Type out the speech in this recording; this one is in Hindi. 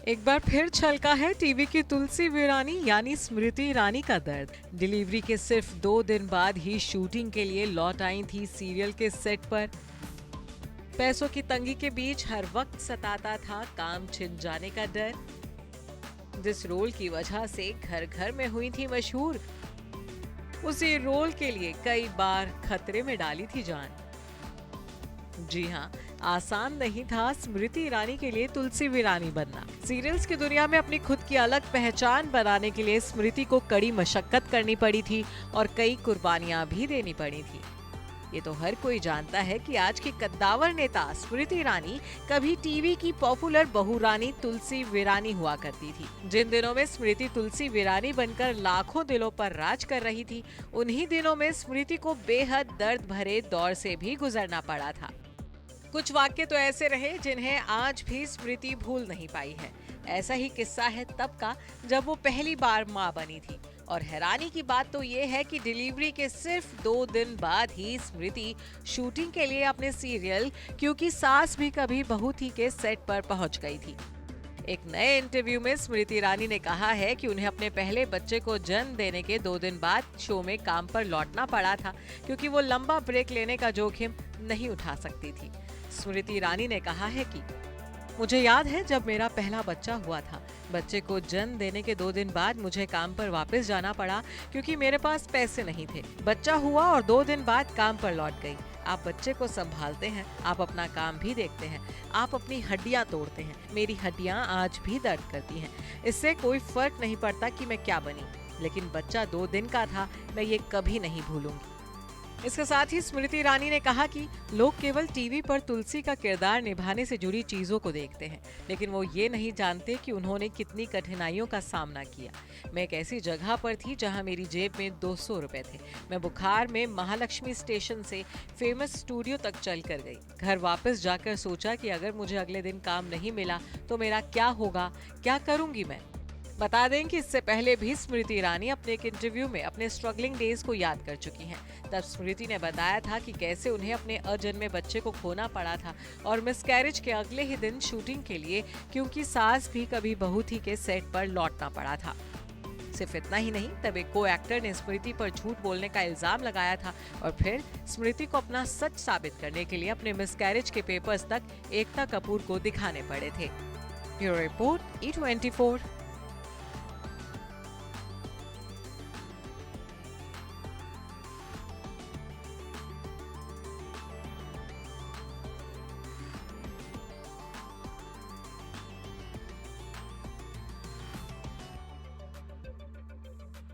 एक बार फिर छलका है टीवी की तुलसी वीरानी यानी स्मृति ईरानी का दर्द। डिलीवरी के सिर्फ 2 दिन बाद ही शूटिंग के लिए लौट आई थी सीरियल के सेट पर। पैसों की तंगी के बीच हर वक्त सताता था काम छिन जाने का डर। जिस रोल की वजह से घर घर में हुई थी मशहूर, उसी रोल के लिए कई बार खतरे में डाली थी जान। जी हाँ, आसान नहीं था स्मृति ईरानी के लिए तुलसी वीरानी बनना। सीरियल्स की दुनिया में अपनी खुद की अलग पहचान बनाने के लिए स्मृति को कड़ी मशक्कत करनी पड़ी थी और कई कुर्बानियां भी देनी पड़ी थी। ये तो हर कोई जानता है कि आज की कद्दावर नेता स्मृति ईरानी कभी टीवी की पॉपुलर बहू रानी तुलसी वीरानी हुआ करती थी। जिन दिनों में स्मृति तुलसी वीरानी बनकर लाखों दिलों पर राज कर रही थी, उन्हीं दिनों में स्मृति को बेहद दर्द भरे दौर से भी गुजरना पड़ा था। कुछ वाक्य तो ऐसे रहे जिन्हें आज भी स्मृति भूल नहीं पाई है। ऐसा ही किस्सा है तब का जब वो पहली बार मां बनी थी। और हैरानी की बात तो ये है कि डिलीवरी के सिर्फ 2 दिन बाद ही स्मृति शूटिंग के लिए अपने सीरियल क्योंकि सास भी कभी बहू थी के सेट पर पहुंच गई थी। एक नए इंटरव्यू में स्मृति ईरानी ने कहा है कि उन्हें अपने पहले बच्चे को जन्म देने के 2 दिन बाद शो में काम पर लौटना पड़ा था, क्योंकि वो लंबा ब्रेक लेने का जोखिम नहीं उठा सकती थी। स्मृति ईरानी ने कहा है कि मुझे याद है जब मेरा पहला बच्चा हुआ था, बच्चे को जन्म देने के 2 दिन बाद मुझे काम पर वापस जाना पड़ा क्योंकि मेरे पास पैसे नहीं थे। बच्चा हुआ और 2 दिन बाद काम पर लौट गई। आप बच्चे को संभालते हैं, आप अपना काम भी देखते हैं, आप अपनी हड्डियां तोड़ते हैं। मेरी हड्डियां आज भी दर्द करती हैं। इससे कोई फर्क नहीं पड़ता कि मैं क्या बनी, लेकिन बच्चा 2 दिन का था, मैं ये कभी नहीं भूलूंगी। इसके साथ ही स्मृति ईरानी ने कहा कि लोग केवल टीवी पर तुलसी का किरदार निभाने से जुड़ी चीजों को देखते हैं, लेकिन वो ये नहीं जानते कि उन्होंने कितनी कठिनाइयों का सामना किया। मैं एक ऐसी जगह पर थी जहां मेरी जेब में 200 रुपए थे। मैं बुखार में महालक्ष्मी स्टेशन से फेमस स्टूडियो तक चल कर गई। घर वापस जाकर सोचा कि अगर मुझे अगले दिन काम नहीं मिला तो मेरा क्या होगा, क्या करूंगी मैं। बता दें कि इससे पहले भी स्मृति ईरानी अपने एक इंटरव्यू में अपने स्ट्रगलिंग डेज को याद कर चुकी हैं। तब स्मृति ने बताया था कि कैसे उन्हें अपने अजन्मे बच्चे को खोना पड़ा था और मिसकैरेज के अगले ही दिन शूटिंग के लिए क्योंकि सास भी कभी बहू थी के सेट पर लौटना पड़ा था। सिर्फ इतना ही नहीं, तब एक को एक्टर ने स्मृति पर झूठ बोलने का इल्जाम लगाया था और फिर स्मृति को अपना सच साबित करने के लिए अपने मिसकैरेज के पेपर्स तक एकता कपूर को दिखाने पड़े थे। Bureau report, E24।